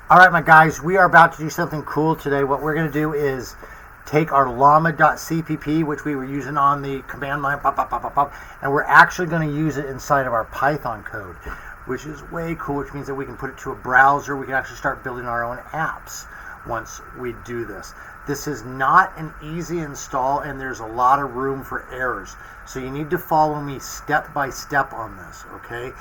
All right, my guys, we are about to do something cool today. What we're going to do is take our Llama.cpp, which we were using on the command line, and we're actually going to use it inside of our Python code, which is way cool, which means that we can put it to a browser. We can actually start building our own apps once we do this. This is not an easy install, and there's a lot of room for errors. So you need to follow me step by step on this, okay?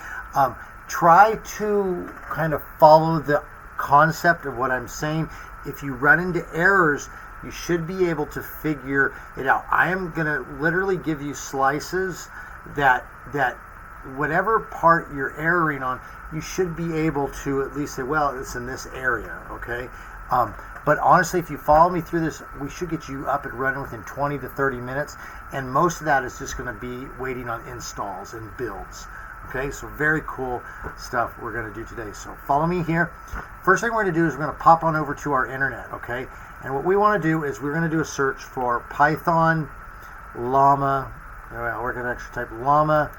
Try to kind of follow the concept of what I'm saying. If you run into errors, you should be able to figure it out. I am going to literally give you slices that whatever part you're erroring on, you should be able to at least say, well, it's in this area, okay? But honestly, if you follow me through this, we should get you up and running within 20 to 30 minutes, and most of that is just going to be waiting on installs and builds. Okay, so very cool stuff we're going to do today. So follow me here. First thing we're going to do is we're going to pop on over to our internet, okay? And what we want to do is we're going to do a search for Python Llama. Well, we're going to actually type Llama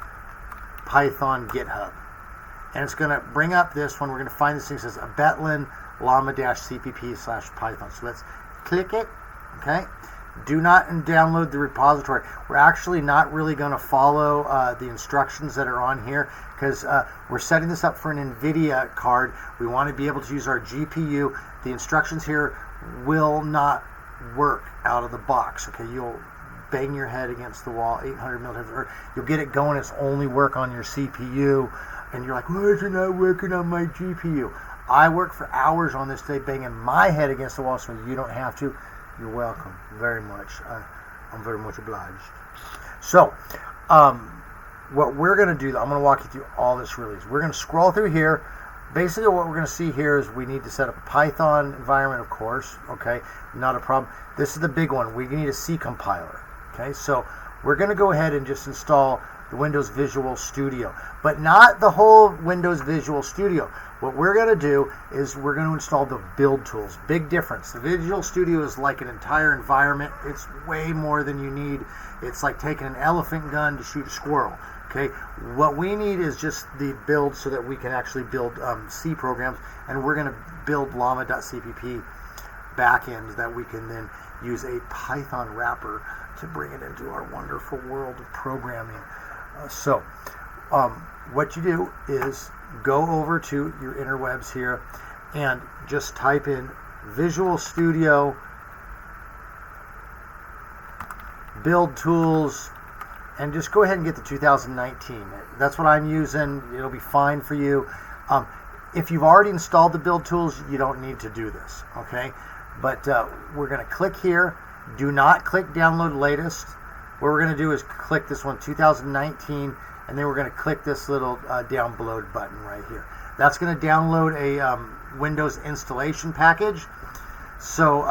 Python GitHub. And it's going to bring up this one. We're going to find this thing that says Abetlin Llama-cpp/Python. So let's click it, okay? Do not download the repository. We're actually not really going to follow the instructions that are on here because we're setting this up for an NVIDIA card. We want to be able to use our GPU. The instructions here will not work out of the box. Okay, you'll bang your head against the wall 800 millimeters, or you'll get it going. It's only work on your CPU, and you're like, why is it not working on my GPU? I work for hours on this day banging my head against the wall so you don't have to. You're welcome very much. I'm very much obliged. So, what we're going to do, I'm going to walk you through all this really. We're going to scroll through here. Basically, what we're going to see here is we need to set up a Python environment, of course. Okay, not a problem. This is the big one. We need a C compiler. Okay, so we're going to go ahead and just install the Windows Visual Studio, but not the whole Windows Visual Studio. What we're going to do is we're going to install the build tools. Big difference. The Visual Studio is like an entire environment. It's way more than you need. It's like taking an elephant gun to shoot a squirrel. Okay, what we need is just the build so that we can actually build C programs, and we're going to build Llama.cpp backend that we can then use a Python wrapper to bring it into our wonderful world of programming. What you do is go over to your interwebs here and just type in Visual Studio build tools and just go ahead and get the 2019. That's what I'm using. It'll be fine for you. If you've already installed the build tools, you don't need to do this, okay? But we're going to click here. Do not click download latest. What we're going to do is click this one, 2019, and then we're going to click this little download button right here. That's going to download a Windows installation package. So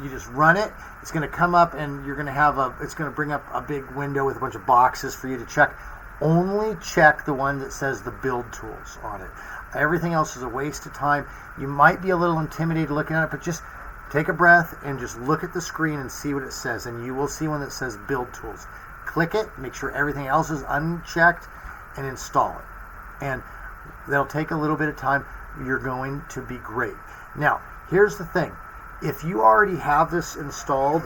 you just run it. It's going to come up, and you're going to have it's going to bring up a big window with a bunch of boxes for you to check. Only check the one that says the build tools on it. Everything else is a waste of time. You might be a little intimidated looking at it, but just take a breath and just look at the screen and see what it says, and you will see one that says build tools. Click it, make sure everything else is unchecked, and install it. And that'll take a little bit of time. You're going to be great. Now, here's the thing. If you already have this installed,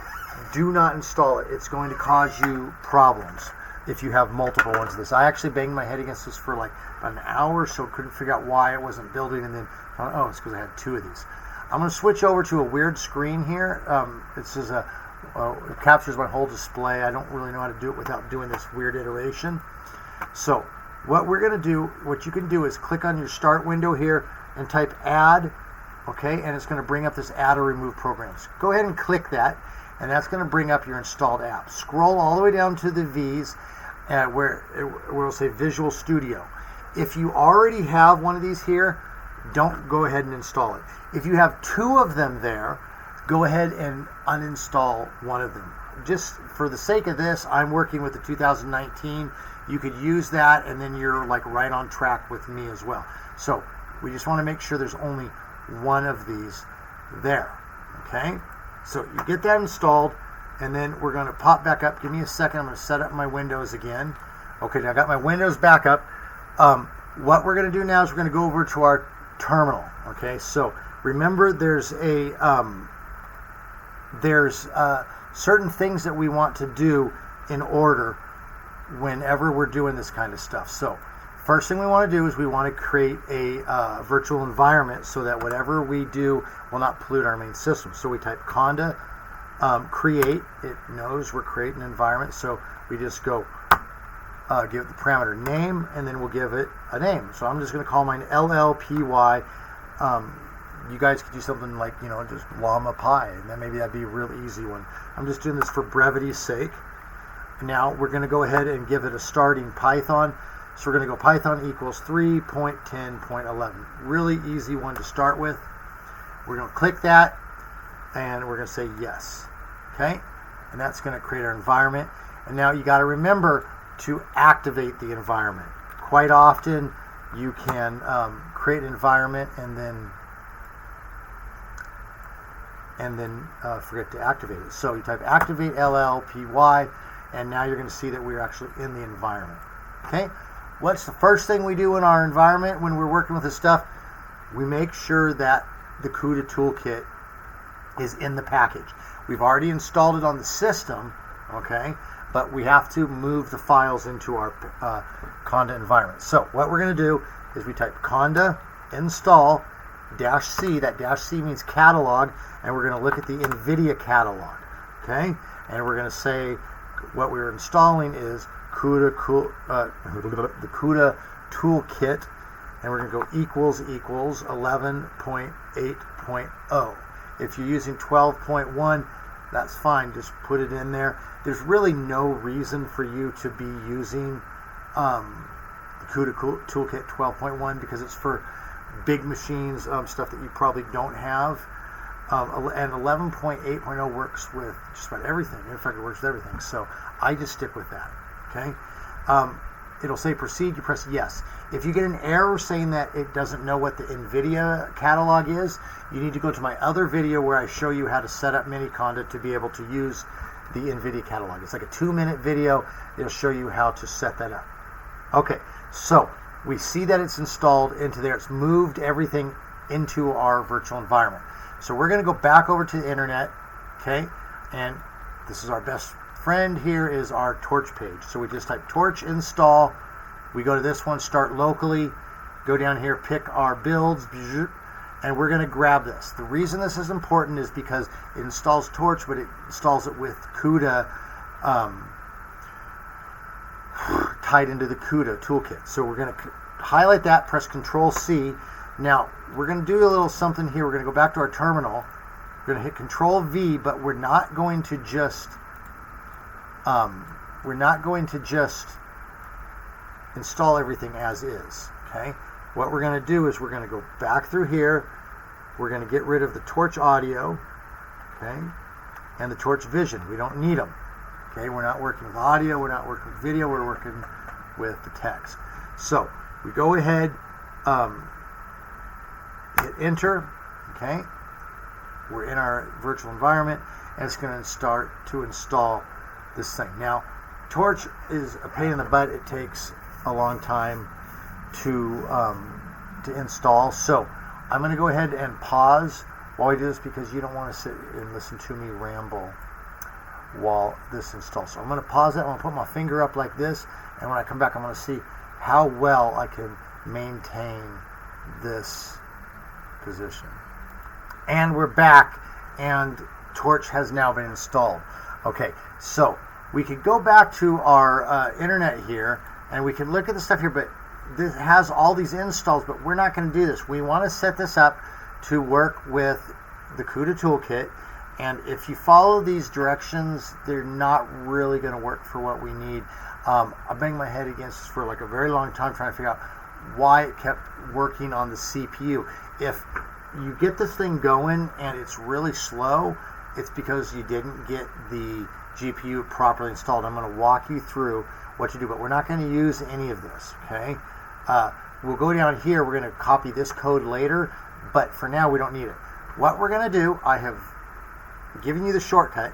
do not install it. It's going to cause you problems if you have multiple ones of this. I actually banged my head against this for like an hour, so couldn't figure out why it wasn't building, and then found, oh, it's because I had two of these. I'm going to switch over to a weird screen here. It says it captures my whole display. I don't really know how to do it without doing this weird iteration. So what we're going to do, what you can do is click on your start window here and type add, okay, and it's going to bring up this add or remove programs. Go ahead and click that, and that's going to bring up your installed app. Scroll all the way down to the V's where it'll say Visual Studio. If you already have one of these here, don't go ahead and install it. If you have two of them there, go ahead and uninstall one of them. Just for the sake of this, I'm working with the 2019. You could use that, and then you're like right on track with me as well. So we just want to make sure there's only one of these there. Okay? So you get that installed, and then we're going to pop back up. Give me a second. I'm going to set up my Windows again. Okay, now I got my Windows back up. What we're going to do now is we're going to go over to our terminal. Okay, so remember there's certain things that we want to do in order whenever we're doing this kind of stuff. So first thing we want to do is we want to create a virtual environment so that whatever we do will not pollute our main system. So we type conda create. It knows we're creating an environment, so we just go give it the parameter name, and then we'll give it a name. So I'm just going to call mine LLPY. You guys could do something like, just Llama Pi, and then maybe that'd be a real easy one. I'm just doing this for brevity's sake. Now we're going to go ahead and give it a starting Python. So we're going to go Python equals 3.10.11. Really easy one to start with. We're going to click that, and we're going to say yes. Okay? And that's going to create our environment. And now you got to remember to activate the environment. Quite often you can create an environment and then forget to activate it. So you type activate LLPY, and now you're going to see that we're actually in the environment. Okay? What's the first thing we do in our environment when we're working with this stuff? We make sure that the CUDA toolkit is in the package. We've already installed it on the system, okay? But we have to move the files into our conda environment. So what we're going to do is we type conda install -C. That -C means catalog, and we're going to look at the NVIDIA catalog, okay? And we're going to say what we're installing is the CUDA toolkit, and we're going to go equals 11.8.0. If you're using 12.1, that's fine. Just put it in there. There's really no reason for you to be using the CUDA toolkit 12.1 because it's for big machines, stuff that you probably don't have. And 11.8.0 works with just about everything. In fact, it works with everything. So I just stick with that. Okay. It'll say proceed. You press yes. If you get an error saying that it doesn't know what the NVIDIA catalog is, you need to go to my other video where I show you how to set up Miniconda to be able to use the NVIDIA catalog. It's like a 2-minute video. It'll show you how to set that up. Okay, so we see that it's installed into there. It's moved everything into our virtual environment. So we're going to go back over to the internet, okay, and this is our best friend here is our Torch page. So we just type Torch install. We go to this one, start locally, go down here, pick our builds, and we're going to grab this. The reason this is important is because it installs Torch, but it installs it with CUDA tied into the CUDA toolkit. So we're going to highlight that, press Control-C. Now, we're going to do a little something here. We're going to go back to our terminal. We're going to hit Control-V, but we're not going to just install everything as is, okay? What we're going to do is we're going to go back through here. We're going to get rid of the Torch audio, okay, and the Torch vision. We don't need them, okay? We're not working with audio. We're not working with video. We're working with the text. So we go ahead, hit enter, okay? We're in our virtual environment, and it's going to start to install this thing. Now, Torch is a pain in the butt. It takes a long time to install. So I'm going to go ahead and pause while we do this because you don't want to sit and listen to me ramble while this installs. So I'm going to pause it. I'm going to put my finger up like this, and when I come back, I'm going to see how well I can maintain this position. And we're back, and Torch has now been installed. Okay, so we could go back to our internet here, and we can look at the stuff here, but this has all these installs, but we're not going to do this. We want to set this up to work with the CUDA toolkit, and if you follow these directions, they're not really going to work for what we need. I banged my head against this for like a very long time trying to figure out why it kept working on the CPU. If you get this thing going and it's really slow, it's because you didn't get the GPU properly installed. I'm going to walk you through what you do, but we're not going to use any of this, okay? We'll go down here. We're going to copy this code later, but for now we don't need it. What we're going to do, I have given you the shortcut.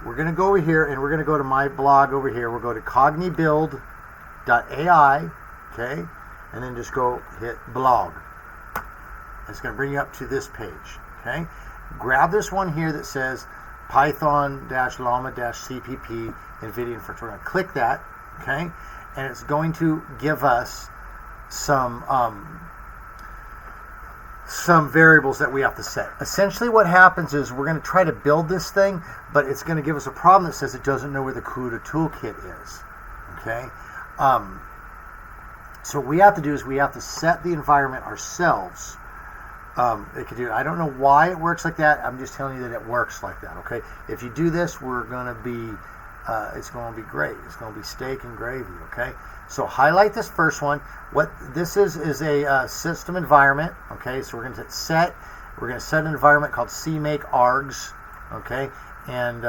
We're going to go over here, and we're going to go to my blog over here. We'll go to cognibuild.ai, okay? And then just go hit blog. It's going to bring you up to this page. Okay, grab this one here that says Python-Llama-CPP NVIDIA Inference. We're going to click that. Okay, and it's going to give us some variables that we have to set. Essentially what happens is we're going to try to build this thing, but it's going to give us a problem that says it doesn't know where the CUDA toolkit is. Okay, so what we have to do is we have to set the environment ourselves. It could do. I don't know why it works like that. I'm just telling you that it works like that. Okay, if you do this, we're going to be it's going to be great. It's going to be steak and gravy. Okay, so highlight this first one. What this is a system environment. Okay, so we're going to set an environment called CMake args. Okay, and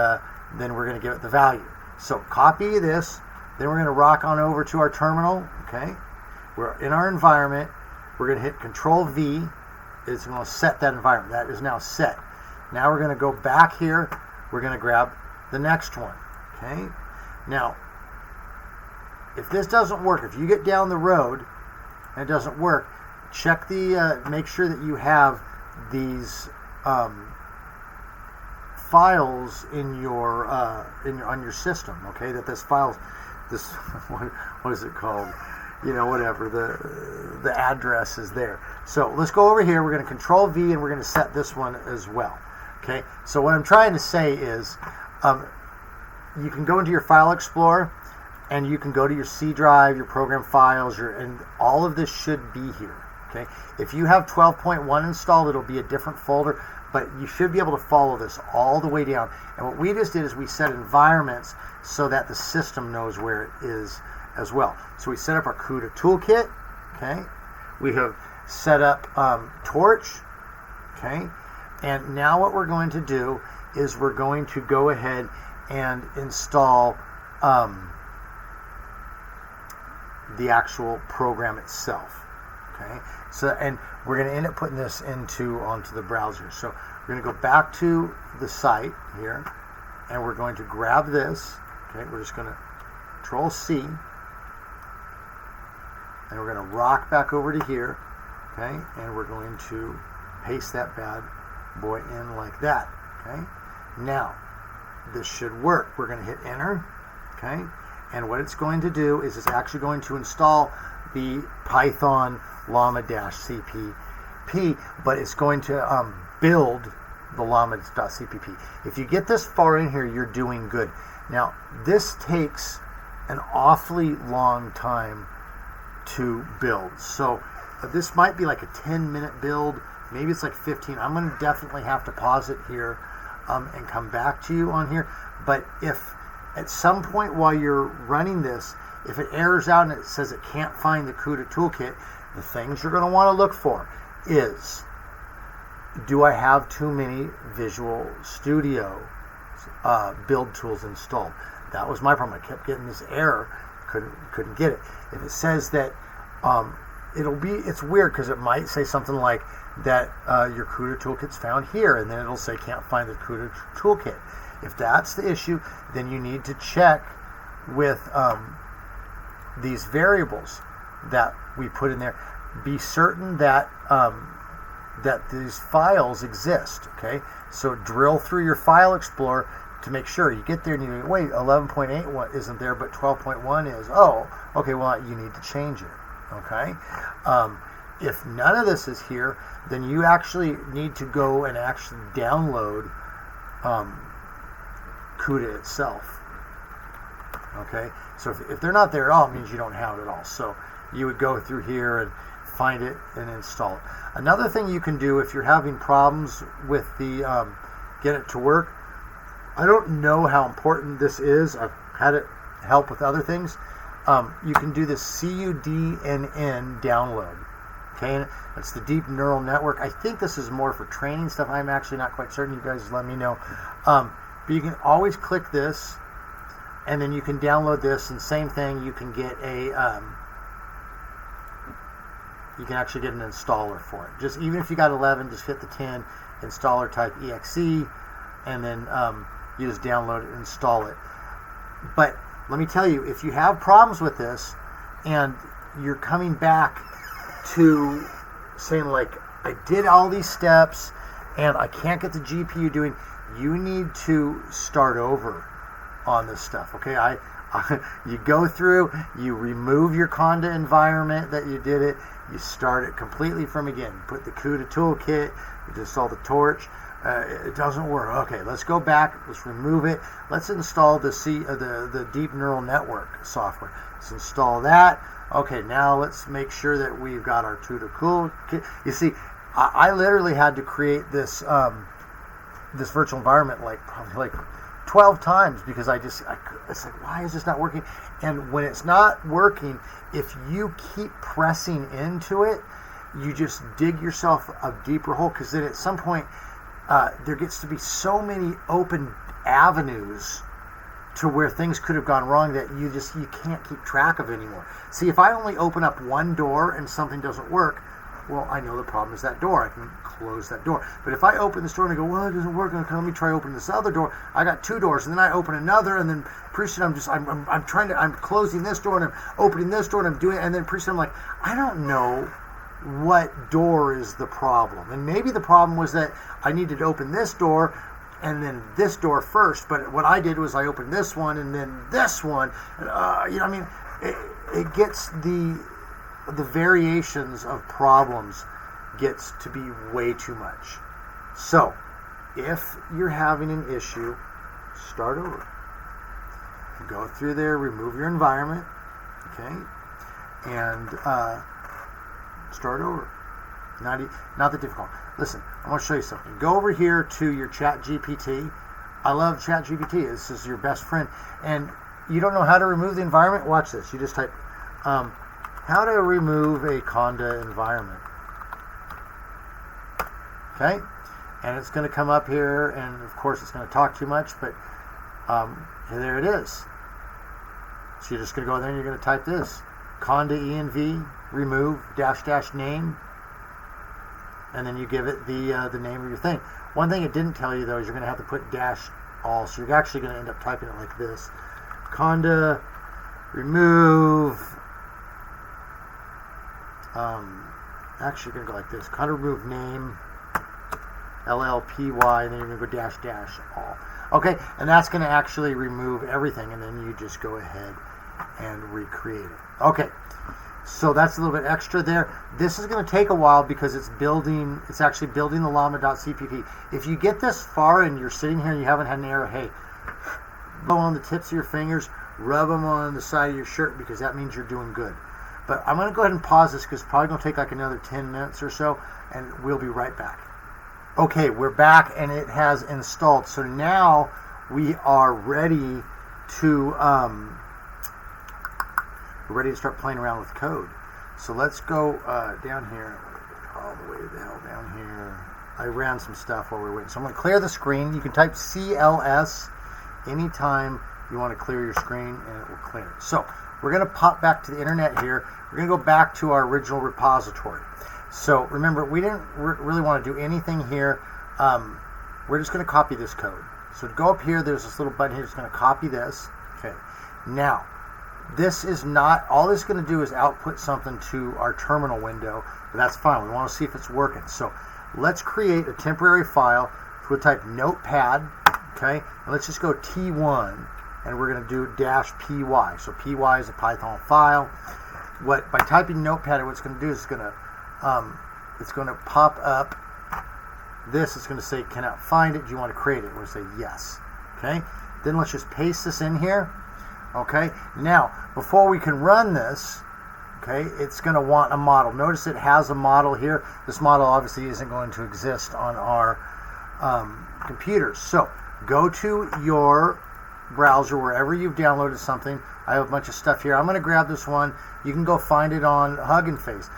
then we're going to give it the value. So copy this. Then we're going to rock on over to our terminal. Okay, we're in our environment. We're going to hit Control V. It's going to set that environment. That is now set. Now we're going to go back here. We're going to grab the next one. Okay. Now, if this doesn't work, if you get down the road and it doesn't work, check the. Make sure that you have these files in your on your system. Okay, that this files. This what is it called? You know, whatever, the address is there. So let's go over here. We're going to Control V and we're going to set this one as well. Okay, so what I'm trying to say is you can go into your File Explorer and you can go to your C drive, your program files, and all of this should be here. Okay, if you have 12.1 installed, it'll be a different folder, but you should be able to follow this all the way down. And what we just did is we set environments so that the system knows where it is as well. So we set up our CUDA toolkit. Okay, we have set up Torch. Okay, and now what we're going to do is we're going to go ahead and install the actual program itself. Okay, so and we're going to end up putting this onto the browser. So we're going to go back to the site here, and we're going to grab this. Okay, we're just going to Control C. And we're going to rock back over to here, okay? And we're going to paste that bad boy in like that, okay? Now, this should work. We're going to hit Enter, okay? And what it's going to do is it's actually going to install the Python Llama-CPP, but it's going to build the Llama.cpp. If you get this far in here, you're doing good. Now, this takes an awfully long time to build. So this might be like a 10-minute build. Maybe it's like 15. I'm going to definitely have to pause it here and come back to you on here. But if at some point while you're running this, if it errors out and it says it can't find the CUDA toolkit, the things you're going to want to look for is, do I have too many Visual Studio build tools installed? That was my problem. I kept getting this error. Couldn't get it. If it says that, it's weird because it might say something like that your CUDA toolkit's found here, and then it'll say can't find the CUDA toolkit. If that's the issue, then you need to check with these variables that we put in there. Be certain that that these files exist. Okay, so drill through your File Explorer to make sure. You get there and you go, wait, 11.8 isn't there, but 12.1 is. Oh, okay, well, you need to change it. Okay, if none of this is here, then you actually need to go and actually download CUDA itself. Okay, so if they're not there at all, it means you don't have it at all. So you would go through here and find it and install it. Another thing you can do if you're having problems with the get it to work, I don't know how important this is. I've had it help with other things. You can do this CUDNN download. Okay, that's the deep neural network. I think this is more for training stuff. I'm actually not quite certain. You guys let me know. But you can always click this, and then you can download this. And same thing, you can get a you can actually get an installer for it. Just even if you got 11, just hit the 10 installer, type exe, and then you just download it and install it. But let me tell you, if you have problems with this and you're coming back to saying like, I did all these steps and I can't get the GPU doing. You need to start over on this stuff. Okay, you go through, you remove your Conda environment that you did it, you start it completely from again. Put the CUDA toolkit, you install the torch. It doesn't work. Okay, let's go back. Let's remove it. Let's install the deep neural network software. Let's install that. Okay, now let's make sure that we've got our CUDA toolkit. You see, I literally had to create this this virtual environment probably like 12 times because it's like, why is this not working? And when it's not working, if you keep pressing into it, you just dig yourself a deeper hole, because then at some point there gets to be so many open avenues to where things could have gone wrong that you can't keep track of anymore. See, if I only open up one door and something doesn't work, well, I know the problem is that door. I can close that door. But if I open this door and I go, well, it doesn't work, okay, let me try opening this other door. I got two doors, and then I open another, and then pretty soon I'm closing this door and I'm opening this door and I'm doing it, and then pretty soon I'm like, I don't know what door is the problem. And maybe the problem was that I needed to open this door and then this door first. But what I did was I opened this one and then this one. And, it gets the variations of problems gets to be way too much. So if you're having an issue, start over. Go through there, remove your environment, okay, and start over. Not that difficult. Listen, I want to show you something. Go over here to your ChatGPT. I love ChatGPT. This is your best friend. And you don't know how to remove the environment? Watch this. You just type how to remove a Conda environment. Okay? And it's going to come up here, and of course it's going to talk too much, but there it is. So you're just going to go there and you're going to type this. Conda env remove -- name, and then you give it the name of your thing. One thing it didn't tell you though is you're going to have to put -all, so you're actually going to end up typing it like this. Conda remove, actually you're going to go like this. Conda remove name, LLPY, and then you're going to go -- all. Okay, and that's going to actually remove everything, and then you just go ahead and recreate it. Okay, so that's a little bit extra there. This is going to take a while because it's actually building the Llama.cpp. If you get this far and you're sitting here and you haven't had an error, hey, go on the tips of your fingers, rub them on the side of your shirt, because that means you're doing good. But I'm going to go ahead and pause this because it's probably going to take like another 10 minutes or so, and we'll be right back. Okay, we're back and it has installed. So now we are ready to start playing around with code. So let's go down here, all the way to the hell down here. I ran some stuff while we were waiting. So I'm going to clear the screen. You can type CLS anytime you want to clear your screen, and it will clear it. So we're going to pop back to the internet here. We're going to go back to our original repository. So remember, we didn't really want to do anything here. We're just going to copy this code. So to go up here, there's this little button here. It's going to copy this. Okay. Now, this is not, all this is going to do is output something to our terminal window, but that's fine. We want to see if it's working. So let's create a temporary file. We'll type notepad, okay, and let's just go T1, and we're going to do -py. So py is a Python file. By typing notepad, what it's going to do is it's going to pop up this. It's going to say, cannot find it. Do you want to create it? We're going to say yes. Okay. Then let's just paste this in here. Okay. Now, before we can run this, okay, it's going to want a model. Notice it has a model here. This model obviously isn't going to exist on our computers. So go to your browser wherever you've downloaded something. I have a bunch of stuff here. I'm going to grab this one. You can go find it on Hugging Face.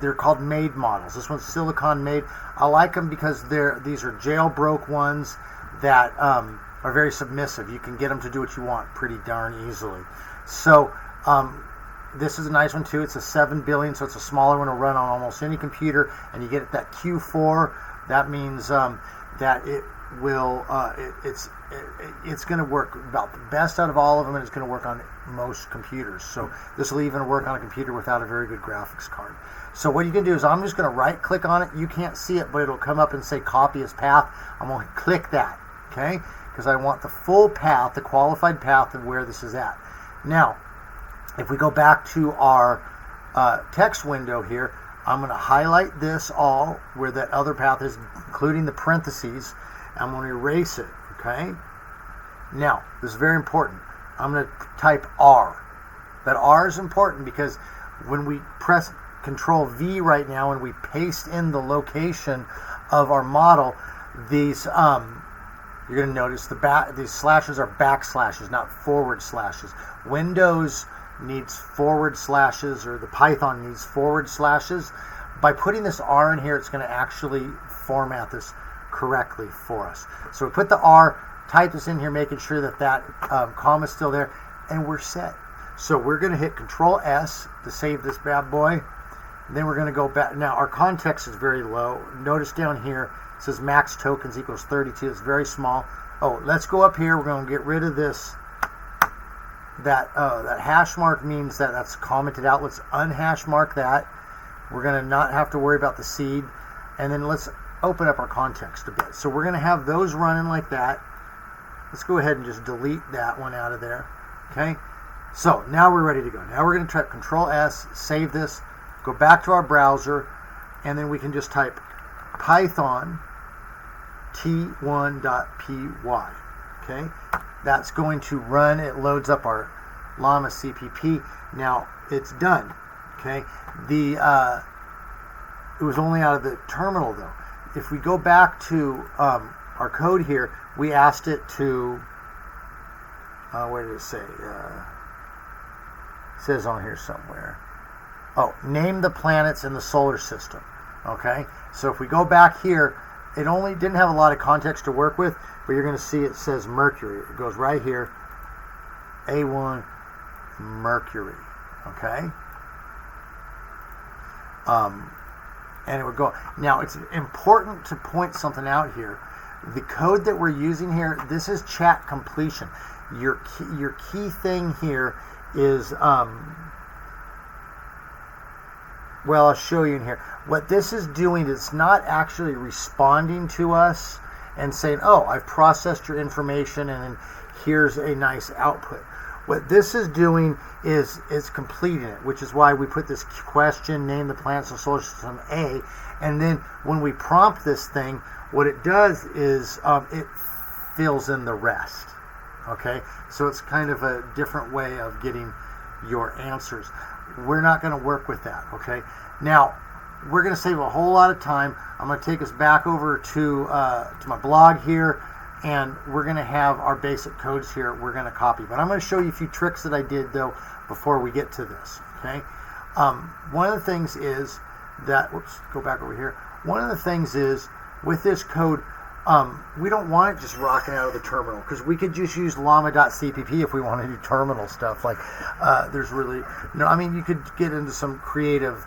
They're called made models. This one's silicon made. I like them because these are jailbroke ones that are very submissive. You can get them to do what you want pretty darn easily. So this is a nice one too. It's a 7 billion, so it's a smaller one. It'll run on almost any computer, and you get that Q4. That means that will it's going to work about the best out of all of them, and it's going to work on most computers. So this will even work on a computer without a very good graphics card. So what you can do is I'm just going to right click on it. You can't see it, but it'll come up and say copy as path. I'm going to click that, okay, because I want the full path, the qualified path of where this is at. Now if we go back to our text window here, I'm going to highlight this all where that other path is, including the parentheses. I'm going to erase it, okay? Now, this is very important. I'm going to type R. That R is important because when we press Control V right now and we paste in the location of our model, these you're going to notice these slashes are backslashes, not forward slashes. Windows needs forward slashes, or the Python needs forward slashes. By putting this R in here, it's going to actually format this correctly for us. So we put the R, type this in here, making sure that that comma is still there, and we're set. So we're going to hit Control S to save this bad boy. And then we're going to go back. Now our context is very low. Notice down here it says max tokens equals 32. It's very small. Oh, let's go up here. We're going to get rid of this. That hash mark means that that's commented out. Let's unhash mark that. We're going to not have to worry about the seed. And then let's open up our context a bit. So we're going to have those running like that. Let's go ahead and just delete that one out of there. Okay. So now we're ready to go. Now we're going to type Control S, save this, go back to our browser, and then we can just type Python t1.py. Okay. That's going to run. It loads up our Llama.cpp. Now it's done. Okay. It was only out of the terminal though. If we go back to our code here, we asked it to. Where did it say? It says on here somewhere. Oh, name the planets in the solar system. Okay. So if we go back here, it only didn't have a lot of context to work with, but you're going to see it says Mercury. It goes right here, A1 Mercury, okay? And it would go. Now, it's important to point something out here. The code that we're using here, this is chat completion. Your key thing here is, well, I'll show you in here. What this is doing is not actually responding to us and saying, oh, I've processed your information and here's a nice output. What this is doing is completing it, which is why we put this question, name the planets in the solar system A, and then when we prompt this thing, what it does is it fills in the rest. Okay, so it's kind of a different way of getting your answers. We're not going to work with that. Okay, now we're going to save a whole lot of time. I'm going to take us back over to my blog here, and we're going to have our basic codes here we're going to copy. But I'm going to show you a few tricks that I did though before we get to this. Okay, one of the things is that, whoops, go back over here. One of the things is with this code, we don't want it just rocking out of the terminal, because we could just use Llama.cpp if we want to do terminal stuff. Like there's really no, I mean, you could get into some creative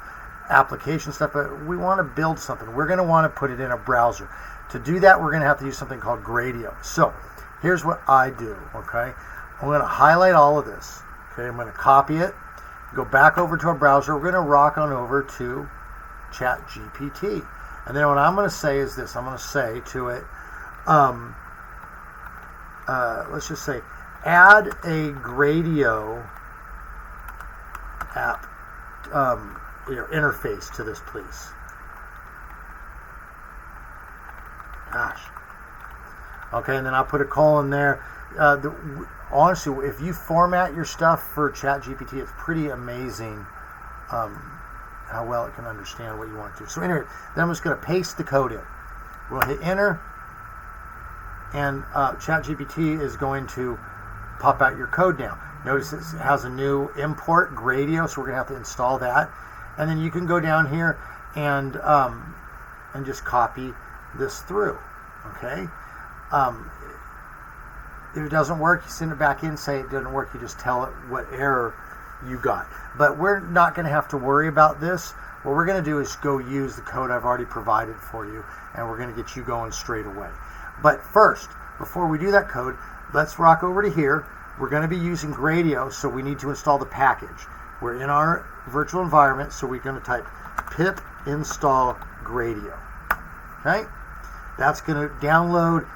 application stuff, but we want to build something. We're going to want to put it in a browser. To do that, we're going to have to use something called Gradio. So here's what I do. Okay, I'm going to highlight all of this. Okay, I'm going to copy it, go back over to our browser. We're going to rock on over to ChatGPT. And then what I'm going to say is this. I'm going to say to it, let's just say, add a Gradio app interface to this, please. Gosh. Okay, and then I'll put a colon there. Honestly, if you format your stuff for ChatGPT, it's pretty amazing how well it can understand what you want to. So anyway, then I'm just going to paste the code in. We'll hit enter, and ChatGPT is going to pop out your code now. Notice it has a new import, Gradio, so we're going to have to install that. And then you can go down here and just copy this through. Okay. If it doesn't work, you send it back in, say it didn't work, you just tell it what error you got. But we're not going to have to worry about this. What we're going to do is go use the code I've already provided for you, and we're going to get you going straight away. But first, before we do that code, let's rock over to here. We're going to be using Gradio, so we need to install the package. We're in our virtual environment, so we're going to type pip install Gradio. Okay? That's going to download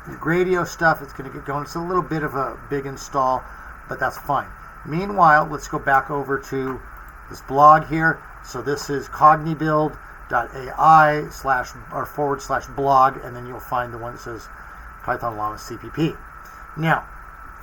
the Gradio stuff. It's going to get going. It's a little bit of a big install, but that's fine. Meanwhile, let's go back over to this blog here. So this is cognibuild.ai/blog, and then you'll find the one that says Python Llama.cpp. Now,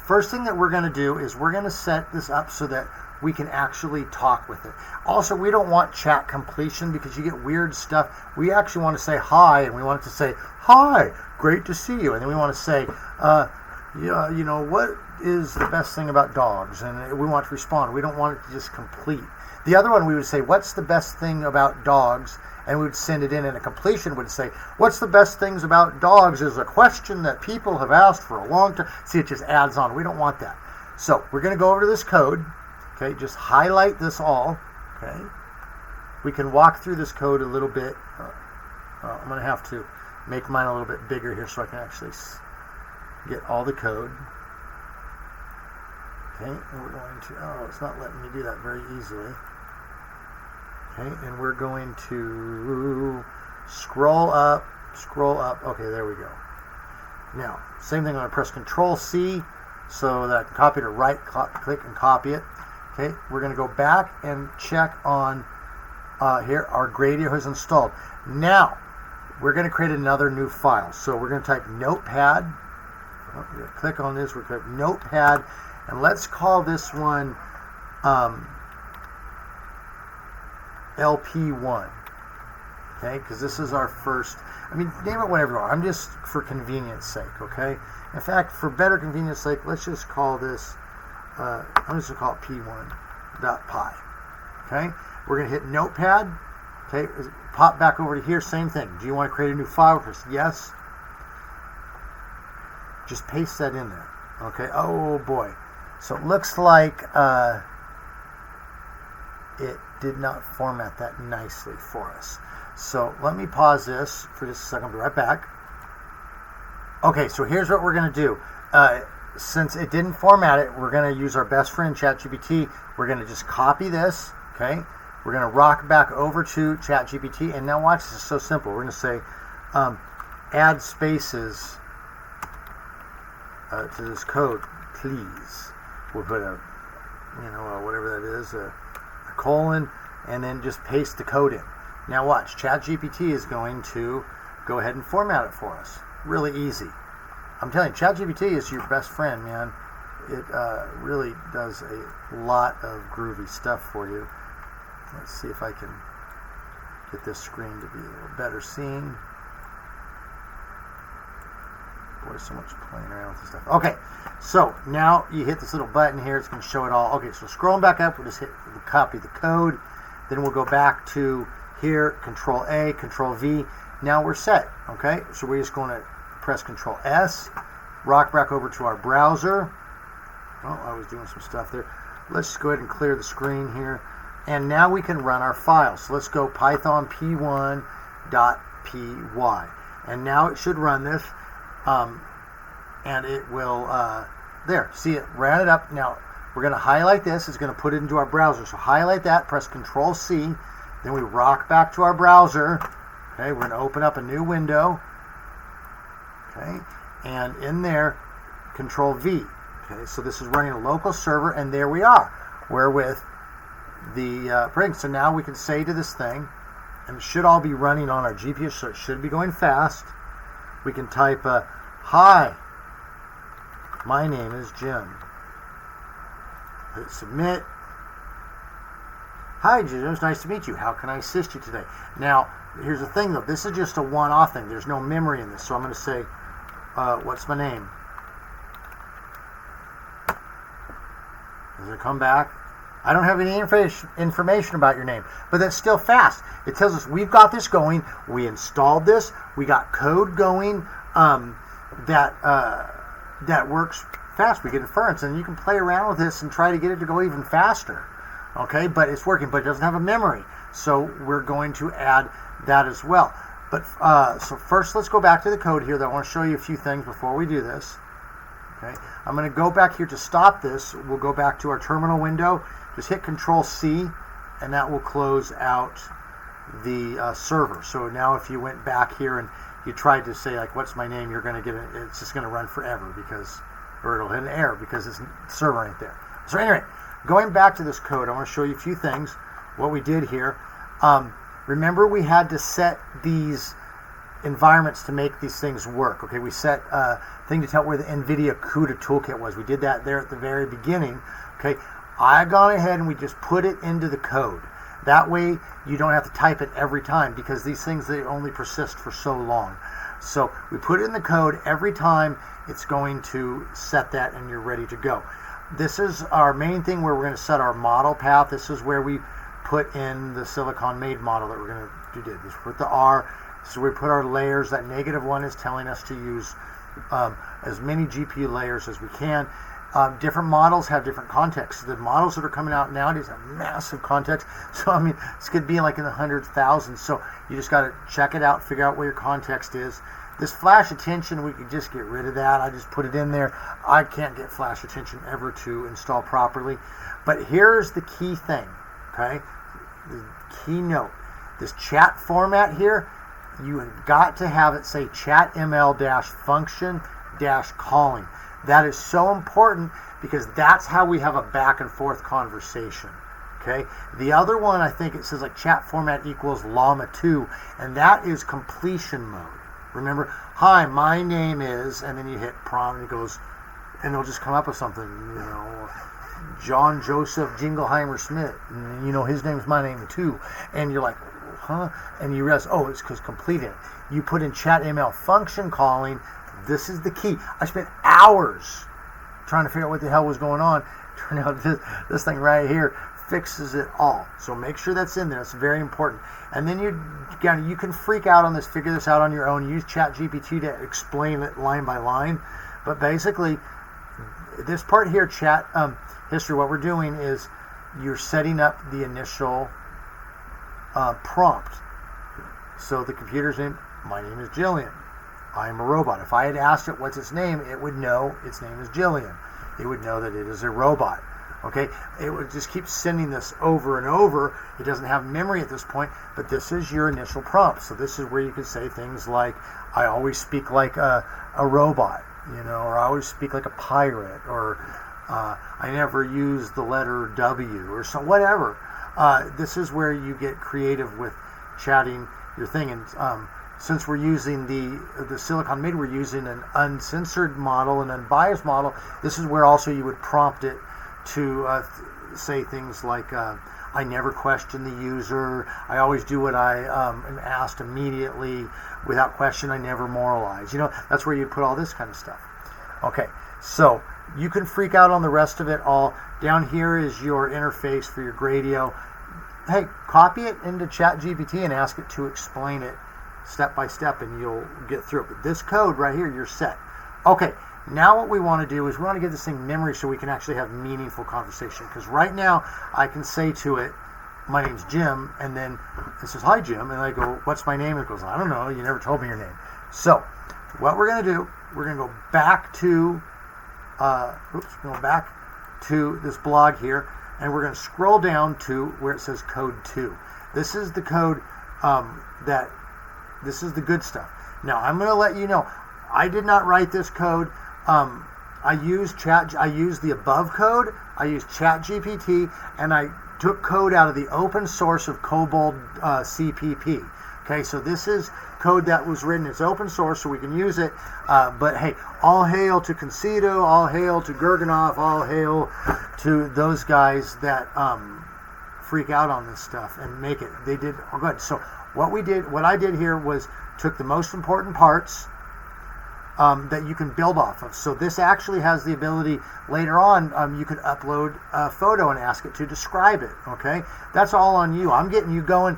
first thing that we're going to do is we're going to set this up so that we can actually talk with it. Also, we don't want chat completion because you get weird stuff. We actually want to say hi, and we want it to say, hi, great to see you. And then we want to say, yeah, you know, what is the best thing about dogs? And we want to respond. We don't want it to just complete. The other one, we would say, what's the best thing about dogs? And we would send it in, and a completion would say, what's the best things about dogs is a question that people have asked for a long time. See, it just adds on. We don't want that. So we're going to go over to this code. Okay, just highlight this all. Okay, we can walk through this code a little bit. I'm going to have to make mine a little bit bigger here so I can actually get all the code. Okay, and we're going to, oh, it's not letting me do that very easily. Okay, and we're going to scroll up. Okay, there we go. Now, same thing, I'm going to press Control-C so that I can copy it, or right-click and copy it. Okay, we're going to go back and check on here, our Gradio is installed. Now, we're going to create another new file. So we're going to type Notepad. Oh, we're going to click on this, we're going to type Notepad, and let's call this one LP1. Okay, because this is our first, I mean, name it whatever you want. I'm just for convenience sake, okay? In fact, for better convenience sake, let's just call this, I'm just going to call it p1.py. Okay, we're going to hit Notepad. Okay, pop back over to here, same thing. Do you want to create a new file? Press yes. Just paste that in there. Okay, oh boy. So it looks like it did not format that nicely for us. So let me pause this for just a second. I'll be right back. Okay, so here's what we're going to do. Since it didn't format it, we're going to use our best friend ChatGPT. We're going to just copy this. Okay, we're going to rock back over to ChatGPT, and now watch, this is so simple. We're going to say add spaces to this code, please. We'll put a, whatever that is, a colon, and then just paste the code in. Now watch, ChatGPT is going to go ahead and format it for us. Really easy. I'm telling you, ChatGPT is your best friend, man. It really does a lot of groovy stuff for you. Let's see if I can get this screen to be a little better seen. Boy, so much playing around with this stuff. Okay, so now you hit this little button here. It's going to show it all. Okay, so scrolling back up, we'll just hit copy the code. Then we'll go back to here, Control-A, Control-V. Now we're set, okay? So we're just going to press Control-S, rock back over to our browser. Oh, I was doing some stuff there. Let's just go ahead and clear the screen here. And now we can run our file. So let's go Python p1.py. And now it should run this. And it will, there, see it, ran it up. Now we're going to highlight this. It's going to put it into our browser. So highlight that, press Control-C. Then we rock back to our browser. Okay, we're going to open up a new window. Okay, and in there, Control-V. Okay, so this is running a local server, and there we are. We're with the ring. So now we can say to this thing, and it should all be running on our GPU, so it should be going fast. We can type, hi, my name is Jim. Hit submit. Hi, Jim, it's nice to meet you. How can I assist you today? Now, here's the thing, though. This is just a one-off thing. There's no memory in this. So I'm going to say, what's my name? Does it come back? I don't have any information about your name, but that's still fast. It tells us we've got this going. We installed this. We got code going that works fast. We get inference, and you can play around with this and try to get it to go even faster. Okay, but it's working, but it doesn't have a memory, so we're going to add that as well. But so first, let's go back to the code here. I want to show you a few things before we do this. Okay, I'm going to go back here to stop this. We'll go back to our terminal window. Just hit Control-C, and that will close out the server. So now if you went back here and you tried to say, like, what's my name, you're going to get it. It's just going to run forever because, or it'll hit an error because the server ain't there. So anyway, going back to this code, I want to show you a few things. What we did here. Remember, we had to set these environments to make these things work. Okay, we set a thing to tell where the NVIDIA CUDA toolkit was. We did that there at the very beginning. Okay, I've gone ahead and we just put it into the code. That way you don't have to type it every time because these things, they only persist for so long. So we put it in the code every time. It's going to set that and you're ready to go. This is our main thing where we're going to set our model path. This is where we put in the silicon made model that we're going to do. Just put the R. So we put our layers. That -1 is telling us to use as many GPU layers as we can. Different models have different contexts. The models that are coming out nowadays have massive context. So I mean, this could be like in the hundreds, thousands. So you just got to check it out, figure out where your context is. This flash attention, we could just get rid of that. I just put it in there. I can't get flash attention ever to install properly. But here's the key thing, okay? The key note. This chat format here, you have got to have it say chatml-function-calling. That is so important because that's how we have a back and forth conversation. Okay. The other one, I think it says like chat format equals llama2, and that is completion mode. Remember, hi, my name is, and then you hit prompt and it goes, and it'll just come up with something, you know, John Joseph Jingleheimer Smith, and you know his name's my name too, and you're like, huh? And you realize, oh, it's because completed. You put in chatml function calling. This is the key. I spent hours trying to figure out what the hell was going on. Turned out this thing right here fixes it all. So make sure that's in there. It's very important. And then you can freak out on this, figure this out on your own. Use ChatGPT to explain it line by line. But basically, this part here, chat history, what we're doing is you're setting up the initial prompt. So the computer's name, my name is Jillian. I am a robot. If I had asked it what's its name, it would know its name is Jillian. It would know that it is a robot. Okay? It would just keep sending this over and over. It doesn't have memory at this point, but this is your initial prompt. So this is where you can say things like, I always speak like a robot, you know, or I always speak like a pirate, or I never use the letter W, or so, whatever. This is where you get creative with chatting your thing. And since we're using the silicon made, we're using an uncensored model, an unbiased model. This is where also you would prompt it to say things like, I never question the user. I always do what I am asked immediately without question. I never moralize. You know, that's where you put all this kind of stuff. Okay, so you can freak out on the rest of it all. Down here is your interface for your Gradio. Hey, copy it into ChatGPT and ask it to explain it step by step, and you'll get through it. But this code right here, you're set. Okay, now what we want to do is we want to give this thing memory so we can actually have meaningful conversation. Because right now, I can say to it, my name's Jim, and then it says, hi, Jim, and I go, what's my name? And it goes, I don't know, you never told me your name. So what we're going to do, we're going to go back to, this blog here, and we're going to scroll down to where it says code 2. This is the code this is the good stuff. Now, I'm going to let you know, I did not write this code. I used the above code, I used ChatGPT, and I took code out of the open source of Llama.cpp. Okay, so this is code that was written, it's open source, so we can use it. But hey, all hail to Concedo, all hail to Gergenov, all hail to those guys that freak out on this stuff and make it. They did good. So what I did here was took the most important parts that you can build off of. So this actually has the ability later on, you could upload a photo and ask it to describe it. Okay, that's all on you. I'm getting you going.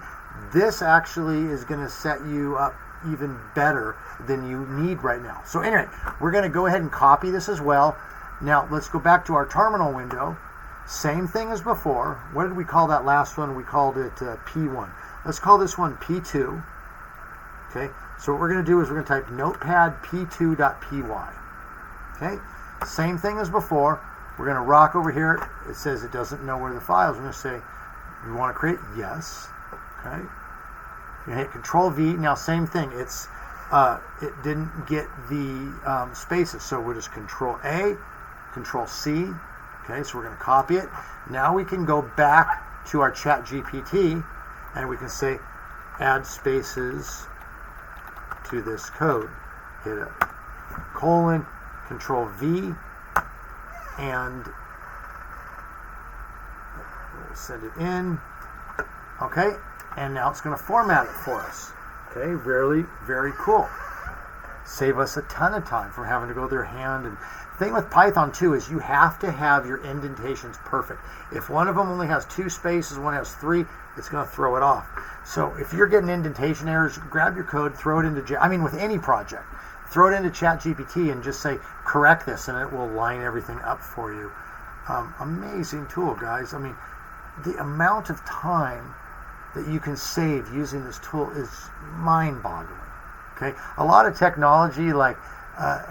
This actually is going to set you up even better than you need right now. So anyway, we're going to go ahead and copy this as well. Now let's go back to our terminal window. Same thing as before. What did we call that last one? We called it P1. Let's call this one P2. Okay, so what we're going to do is we're going to type notepad p2.py. Okay, same thing as before. We're going to rock over here. It says it doesn't know where the file is. We're going to say, you want to create? Yes. Okay. You hit Control V. Now, same thing. It's it didn't get the spaces, so we'll just Control A, Control C. Okay, so we're going to copy it. Now we can go back to our Chat GPT, and we can say, add spaces to this code. Hit a colon, Control V, and we'll send it in. Okay, and now it's going to format it for us. Okay, very, very cool. Save us a ton of time from having to go through hand. And the thing with Python too is you have to have your indentations perfect. If one of them only has 2 spaces, one has 3, it's going to throw it off. So if you're getting indentation errors, grab your code, throw it into, with any project, throw it into ChatGPT and just say, correct this, and it will line everything up for you. Amazing tool, guys. I mean, the amount of time that you can save using this tool is mind-boggling. Okay, a lot of technology, like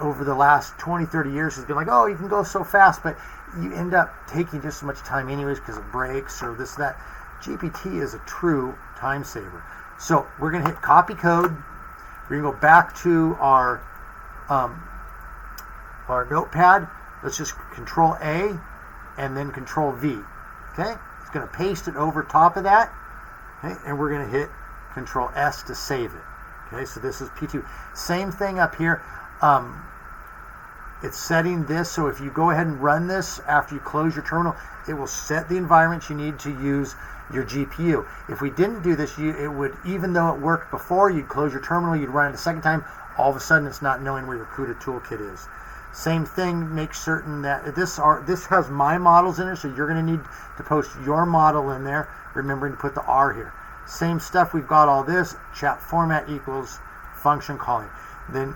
over the last 20, 30 years, has been like, oh, you can go so fast, but you end up taking just as much time anyways because of breaks or this, that. GPT is a true time saver. So we're going to hit copy code. We're going to go back to our notepad. Let's just Control A and then Control V. Okay, it's going to paste it over top of that. Okay, and we're going to hit Control S to save it. Okay, so this is P2. Same thing up here. It's setting this, so if you go ahead and run this after you close your terminal, it will set the environment you need to use your GPU. If we didn't do this, it would, even though it worked before, you'd close your terminal, you'd run it a second time, all of a sudden it's not knowing where your CUDA toolkit is. Same thing, make certain that this has my models in it, so you're going to need to post your model in there, remembering to put the R here. Same stuff, we've got all this, chat format equals function calling. Then,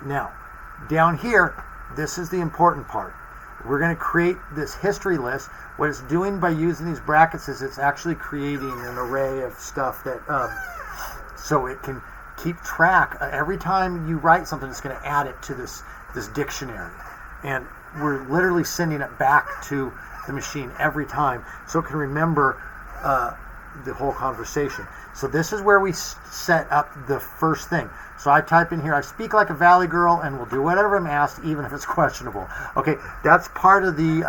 now, down here, this is the important part. We're going to create this history list. What it's doing by using these brackets is it's actually creating an array of stuff that, so it can keep track. Every time you write something, it's going to add it to this dictionary. And we're literally sending it back to the machine every time so it can remember the whole conversation. So this is where we set up the first thing. So I type in here, I speak like a valley girl and will do whatever I'm asked, even if it's questionable. Okay, that's part of the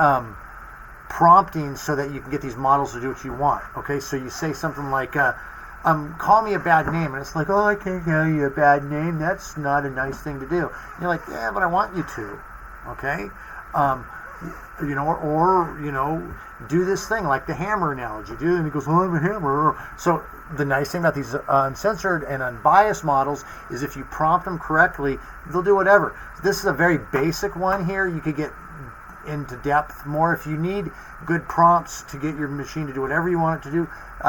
prompting so that you can get these models to do what you want. Okay, so you say something like, call me a bad name, and it's like, oh, I can't tell you a bad name. That's not a nice thing to do. And you're like, yeah, but I want you to. Okay, or do this thing like the hammer analogy. And he goes, well, I'm a hammer. So the nice thing about these uncensored and unbiased models is if you prompt them correctly, they'll do whatever. This is a very basic one here. You could get into depth more. If you need good prompts to get your machine to do whatever you want it to do,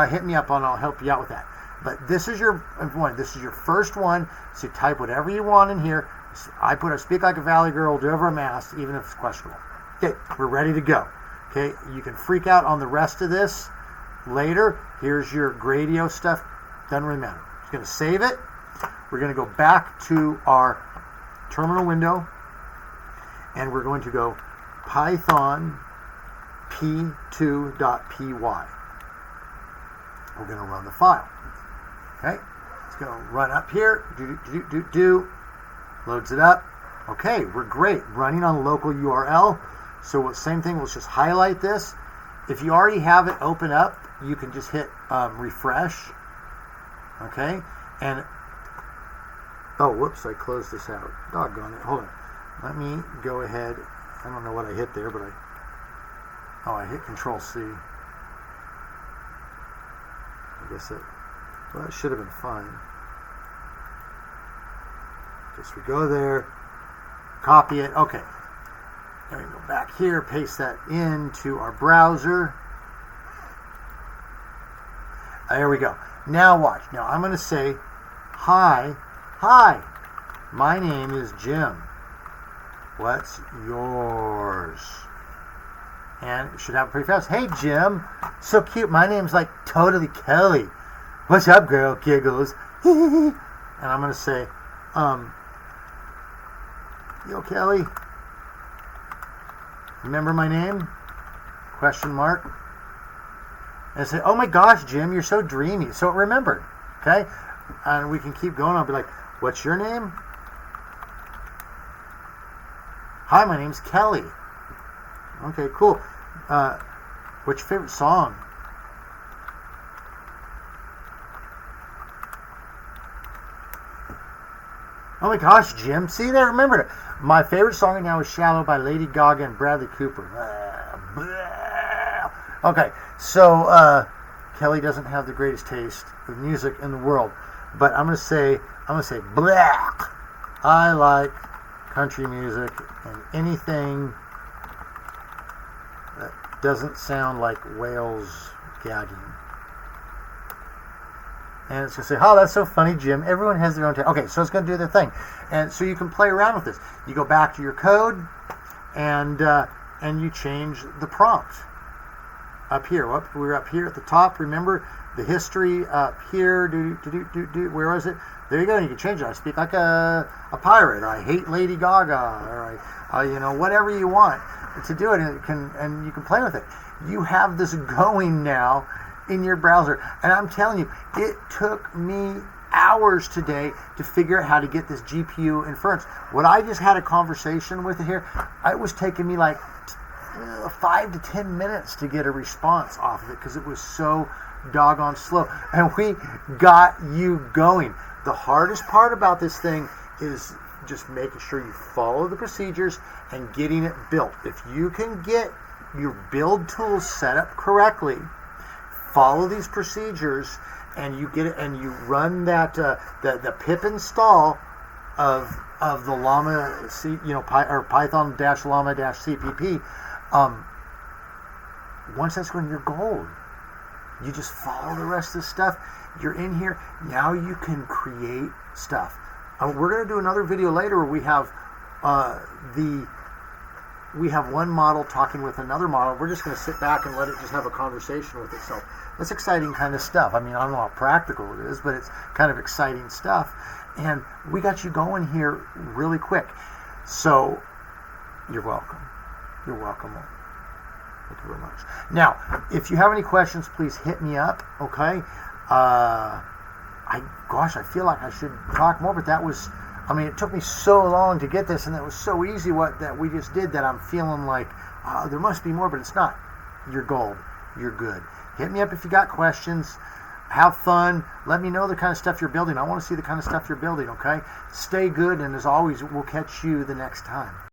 hit me up and I'll help you out with that. But this is your one. This is your first one. So you type whatever you want in here. I speak like a valley girl, do whatever I'm asked, even if it's questionable. Okay, we're ready to go. Okay, you can freak out on the rest of this later. Here's your Gradio stuff. Doesn't really matter. It's going to save it. We're going to go back to our terminal window, and we're going to go Python p2.py. We're going to run the file. Okay, it's going to run up here. Loads it up. Okay, we're great. Running on a local URL. So same thing, let's just highlight this. If you already have it open up, you can just hit refresh. Okay, and oh, whoops, I closed this out. Doggone it. Hold on. Let me go ahead. I don't know what I hit there, but I hit Control C. I guess it should have been fine. Just we go there, copy it. Okay. Then we go back here, paste that into our browser. There we go. Now watch. Now I'm going to say, hi, my name is Jim. What's yours? And it should have it pretty fast. Hey, Jim. So cute. My name's like totally Kelly. What's up, girl? Giggles. and I'm going to say, yo, Kelly, remember my name? Question mark. And say, oh my gosh, Jim, you're so dreamy. So it remembered, okay? And we can keep going. I'll be like, what's your name? Hi, my name's Kelly. Okay, cool. What's your favorite song? Oh my gosh, Jim. See, they remembered it. My favorite song right now is Shallow by Lady Gaga and Bradley Cooper. Okay, so Kelly doesn't have the greatest taste of music in the world, but I'm gonna say black. I like country music and anything that doesn't sound like whales gagging. And it's going to say, oh, that's so funny, Jim. Everyone has their own okay, so it's going to do their thing. And so you can play around with this. You go back to your code, and you change the prompt. Up here. We're up here at the top. Remember the history up here. Where was it? There you go. You can change it. I speak like a pirate. I hate Lady Gaga. Or whatever you want to do it. And you can play with it. You have this going now in your browser, and I'm telling you, it took me hours today to figure out how to get this GPU inference. What I just had a conversation with here, it was taking me like 5 to 10 minutes to get a response off of it because it was so doggone slow, and we got you going. The hardest part about this thing is just making sure you follow the procedures and getting it built. If you can get your build tools set up correctly, follow these procedures, and you get it, and you run that the pip install of the Llama or Python-Llama-CPP. Once that's going, you're gold. You just follow the rest of the stuff. You're in here now. You can create stuff. We're going to do another video later where we have one model talking with another model. We're just going to sit back and let it just have a conversation with itself. That's exciting kind of stuff. I mean, I don't know how practical it is, but it's kind of exciting stuff. And we got you going here really quick. So you're welcome. You're welcome. Thank you very much. Now, if you have any questions, please hit me up, okay? I feel like I should talk more, but it took me so long to get this, and it was so easy that we just did that I'm feeling like there must be more, but it's not. You're gold. You're good. Hit me up if you got questions. Have fun. Let me know the kind of stuff you're building. I want to see the kind of stuff you're building, okay? Stay good, and as always, we'll catch you the next time.